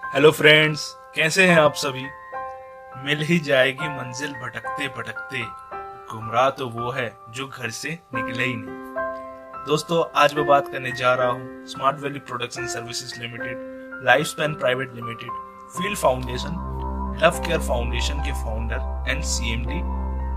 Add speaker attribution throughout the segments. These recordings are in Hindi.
Speaker 1: हेलो फ्रेंड्स, कैसे हैं आप सभी। मिल ही जाएगी मंजिल भटकते भटकते, गुमराह तो वो है जो घर से निकले ही नहीं। दोस्तों, आज मैं बात करने जा रहा हूँ Smart Valley Production Services Limited, Life Span Private Limited, Field Foundation, Love Care Foundation के founder and CMD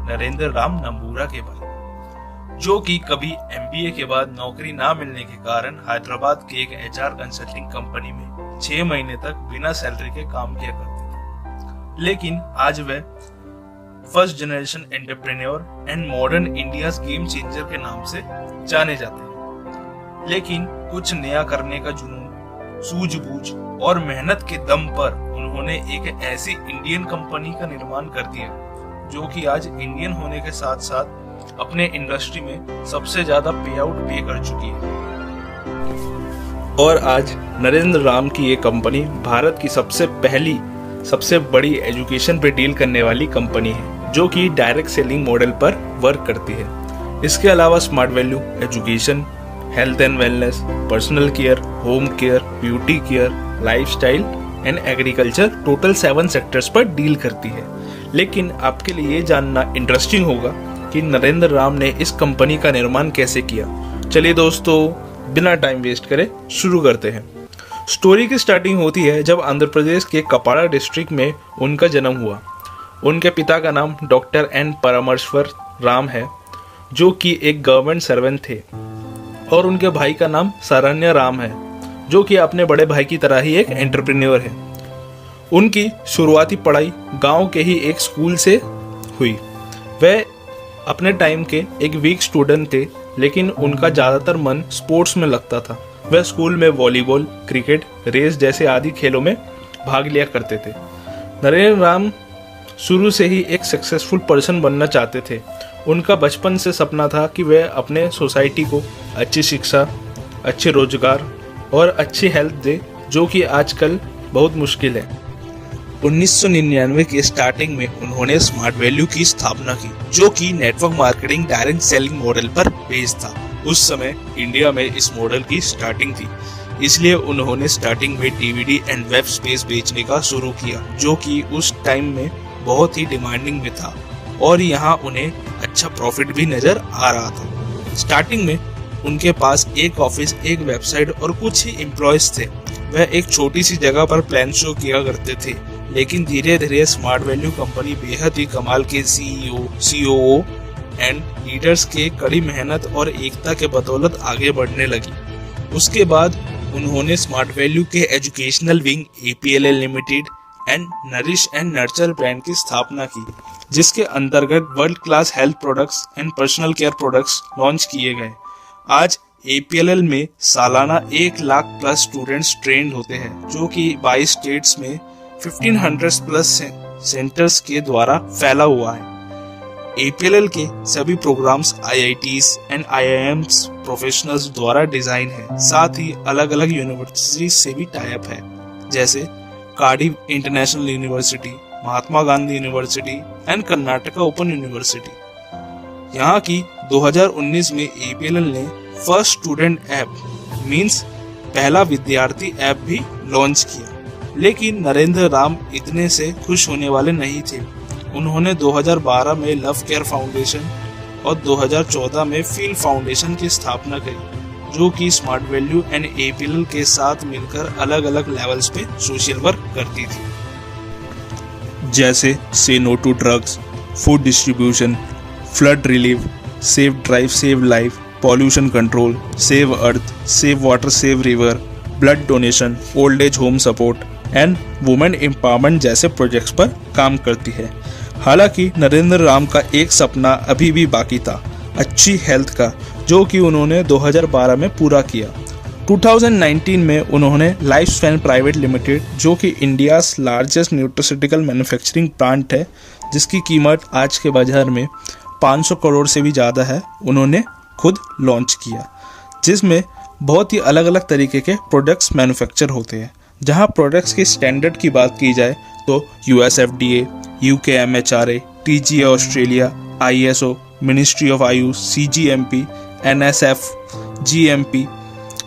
Speaker 1: Narendra Ram Nambura के बारे में, जो कि कभी एमबीए के बाद नौकरी ना मिलने के कारण हैदराबाद के एक एचआर कंसल्टिंग कंपनी में 6 महीने तक बिना सैलरी के काम किया करते थे। लेकिन आज वह first generation entrepreneur and modern India game changer के नाम से जाने जाते हैं। लेकिन कुछ नया करने का जुनून, सूझबूझ और मेहनत के दम पर उन्होंने एक ऐसी इंडियन कंपनी का निर्माण कर दिया जो कि आज इंडियन होने के साथ साथ अपने इंडस्ट्री में सबसे ज्यादा पे आउट पे कर चुकी है। और आज नरेंद्र राम की ये कंपनी भारत की सबसे बड़ी एजुकेशन पे डील करने वाली कंपनी है, जो कि डायरेक्ट सेलिंग मॉडल पर वर्क करती है। इसके अलावा smart value education, health and wellness, personal care, home care, beauty care, lifestyle and agriculture, total 7 sectors पर डील करती है। लेकिन आपके लिए ये जानना इंटरेस्टिंग होगा कि नरेंद्र राम ने इस कंपनी का निर्माण कैसे किया। चलिए दोस्तों, बिना टाइम वेस्ट करे शुरू करते हैं। स्टोरी की स्टार्टिंग होती है जब आंध्र प्रदेश के कपाड़ा डिस्ट्रिक्ट में उनका जन्म हुआ। उनके पिता का नाम डॉक्टर एन परमेश्वर राम है, जो कि एक गवर्नमेंट सर्वेंट थे, और उनके भाई का नाम सरन्या राम है, जो कि अपने बड़े भाई की तरह ही एक एंटरप्रेन्योर है। उनकी शुरुआती पढ़ाई गांव के ही एक स्कूल से हुई। वह अपने टाइम के एक वीक स्टूडेंट थे, लेकिन उनका ज़्यादातर मन स्पोर्ट्स में लगता था। वह स्कूल में वॉलीबॉल, क्रिकेट, रेस जैसे आदि खेलों में भाग लिया करते थे। नरेंद्र राम शुरू से ही एक सक्सेसफुल पर्सन बनना चाहते थे। उनका बचपन से सपना था कि वह अपने सोसाइटी को अच्छी शिक्षा, अच्छे रोजगार और अच्छी हेल्थ दे, जो कि आजकल बहुत मुश्किल है। 1999 के स्टार्टिंग में उन्होंने स्मार्ट वैल्यू की स्थापना की, जो कि network marketing direct selling model पर बेस्ड था। उस समय इंडिया में इस मॉडल की स्टार्टिंग थी, इसलिए उन्होंने स्टार्टिंग में डीवीडी एंड वेब स्पेस बेचने का शुरू किया, जो कि उस टाइम में बहुत ही डिमांडिंग में था और यहाँ उन्हें अच्छा प्रॉफिट भी नजर आ रहा था। स्टार्टिंग में उनके पास एक ऑफिस, एक वेबसाइट और कुछ ही एम्प्लॉयज थे। वह एक छोटी सी जगह पर प्लान शो किया करते थे, लेकिन धीरे धीरे स्मार्ट वैल्यू कंपनी बेहद ही कमाल के सीईओ, सीओओ एंड लीडर्स के कड़ी मेहनत और एकता के बदौलत आगे बढ़ने लगी। उसके बाद उन्होंने स्मार्ट वैल्यू के educational wing APLL limited and nourish and nurture brand की स्थापना की, जिसके अंतर्गत world class health products and personal care products launch किए गए। आज APLL में सालाना 1 लाख प्लस स्टूडेंट्स ट्रेंड होते हैं, जो कि 22 स्टेट्स में 1500 प्लस सेंटर्स के द्वारा फैला हुआ है। APLL के सभी programs IITs and IIMs professionals द्वारा डिजाइन है। साथ ही अलग अलग यूनिवर्सिटी से भी टाई अप है, जैसे Cardiff international university, Mahatma Gandhi university and Karnataka open university. यहाँ की 2019 में APLL ने फर्स्ट स्टूडेंट ऐप मींस पहला विद्यार्थी ऐप भी लॉन्च किया। लेकिन नरेंद्र राम इतने से खुश होने वाले नहीं थे। उन्होंने 2012 में लव केयर फाउंडेशन और 2014 में फील्ड फाउंडेशन की स्थापना करी, जो कि स्मार्ट वैल्यू एंड APLL के साथ मिलकर अलग अलग लेवल्स पे सोशल वर्क करती थी, जैसे से no to drugs, food distribution, flood relief, save drive save life, pollution control, save earth, save water save river, blood donation, old age home support and women empowerment जैसे प्रोजेक्ट्स पर काम करती है। हालांकि नरेंद्र राम का एक सपना अभी भी बाकी था, अच्छी हेल्थ का, जो कि उन्होंने 2012 में पूरा किया। 2019 में उन्होंने लाइफ स्पैन प्राइवेट लिमिटेड, जो कि India's largest nutraceutical manufacturing plant है, जिसकी कीमत आज के बाजार में 500 करोड़ से भी ज़्यादा है, उन्होंने खुद लॉन्च किया, जिसमें बहुत ही अलग अलग तरीके के प्रोडक्ट्स मैन्युफैक्चर होते हैं। जहां प्रोडक्ट्स के स्टैंडर्ड की बात की जाए तो US FDA, UK MHRA, TGA Australia, ISO, ministry of Ayush, CGMP, NSF, GMP,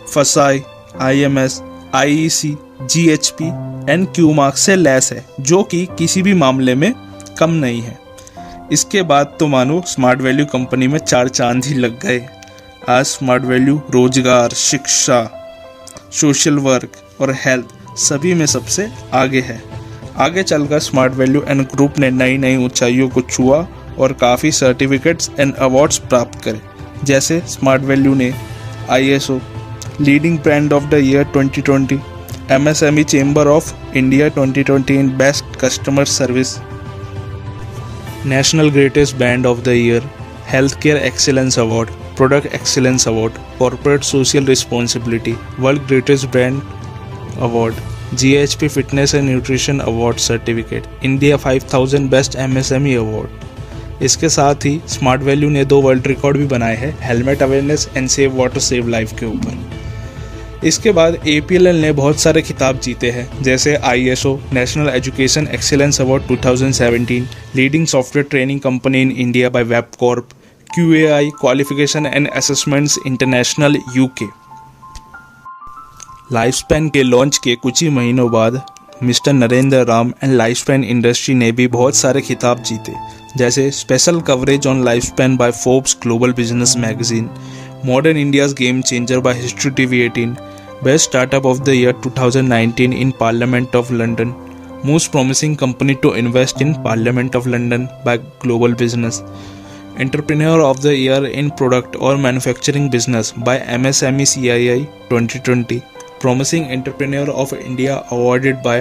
Speaker 1: FSSAI, IMS, IEC, GHP and Q marks से लेस है, जो कि किसी भी मामले में कम नहीं है। इसके बाद तो मानो स्मार्ट वैल्यू कंपनी में 4 चांद ही लग गए। आज स्मार्ट वैल्यू रोजगार, शिक्षा, सोशल वर्क और हेल्थ सभी में सबसे आगे है। आगे चलकर स्मार्ट वैल्यू एंड ग्रुप ने नई नई ऊंचाइयों को छुआ और काफ़ी सर्टिफिकेट्स एंड अवार्ड्स प्राप्त करे। जैसे स्मार्ट वैल्यू ने ISO leading brand of the year 2020, MSME chamber of India 2020 in best customer service, national greatest brand of the year, health care excellence award, product excellence award, corporate social responsibility, world greatest brand award, GHP fitness and nutrition award certificate, India 5000 best MSME award. इसके साथ ही स्मार्ट वैल्यू ने 2 वर्ल्ड रिकॉर्ड भी बनाए हैं helmet awareness and save water save life के ऊपर। इसके बाद APLL ने बहुत सारे खिताब जीते हैं, जैसे ISO national education excellence award 2017, leading software training company in India by Web Corp, QAI qualification and assessments international UK। Life Span के लॉन्च के कुछ ही महीनों बाद mister Narendra Ram and Life Span industry ने भी बहुत सारे खिताब जीते, जैसे special coverage on Life Span by Forbes global business magazine, modern India's game changer by History TV 18, best startup of the year 2019 in parliament of London, most promising company to invest in parliament of London by global business, entrepreneur of the year in product और manufacturing business by MSME CII 2020, promising entrepreneur of India awarded by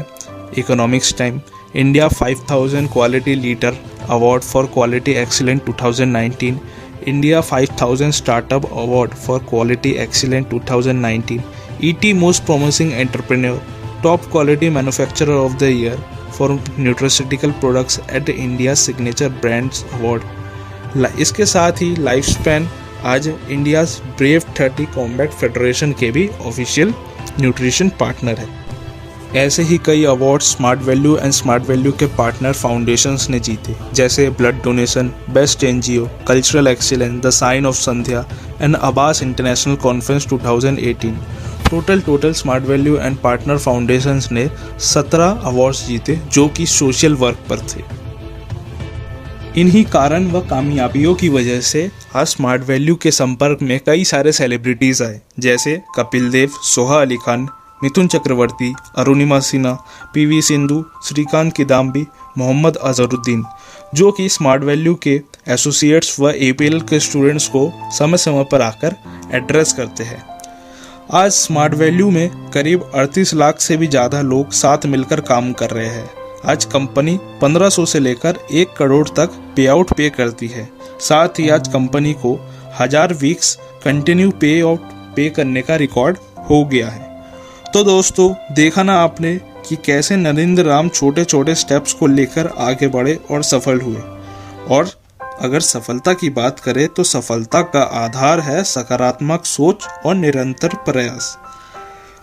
Speaker 1: Economics Time, India 5000 Quality Leader Award for Quality Excellence 2019, India 5000 Startup Award for Quality Excellence 2019, ET Most Promising Entrepreneur, Top Quality Manufacturer of the Year for Nutraceutical Products at India Signature Brands Award। इसके साथ ही लाइफ स्पैन आज इंडिया ब्रेव 30 कॉम्बैट फेडरेशन के भी ऑफिशियल न्यूट्रिशन पार्टनर है। ऐसे ही कई awards smart value and smart value के पार्टनर फाउंडेशंस ने जीते, जैसे blood donation, best NGO, cultural excellence, the sign of Sandhya and Abbas international conference 2018। Total smart value and partner foundations ने 17 अवार्ड्स जीते, जो कि सोशल वर्क पर थे। इन्हीं कारण व कामयाबियों की वजह से आज स्मार्ट वैल्यू के संपर्क में कई सारे सेलिब्रिटीज आए, जैसे कपिल देव, सोहा अली खान, मिथुन चक्रवर्ती, अरुणिमा सिन्हा, PV सिंधु, श्रीकांत किदाम्बी, मोहम्मद अजहरुद्दीन, जो कि स्मार्ट वैल्यू के एसोसिएट्स व APLL के स्टूडेंट्स को समय समय पर आकर एड्रेस करते हैं। आज स्मार्ट वैल्यू में करीब 38 लाख से भी ज़्यादा लोग साथ मिलकर काम कर रहे हैं। आज कंपनी 1500 से लेकर 1 करोड़ तक पे आउट पे करती है। साथ ही आज कंपनी को 1000 वीक्स कंटिन्यू पे आउट पे करने का रिकॉर्ड हो गया है। तो दोस्तों, देखा ना आपने कि कैसे नरेंद्र राम छोटे छोटे स्टेप्स को लेकर आगे बढ़े और सफल हुए। और अगर सफलता की बात करें तो सफलता का आधार है सकारात्मक सोच और निरंतर प्रयास।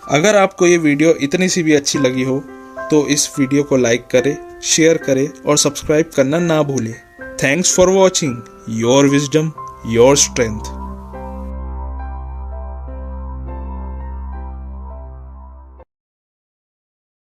Speaker 1: अगर आपको ये वीडियो इतनी सी भी अच्छी लगी हो तो इस वीडियो को लाइक करें, शेयर करें और सब्सक्राइब करना ना भूलें। Thanks for watching. Your wisdom, your strength.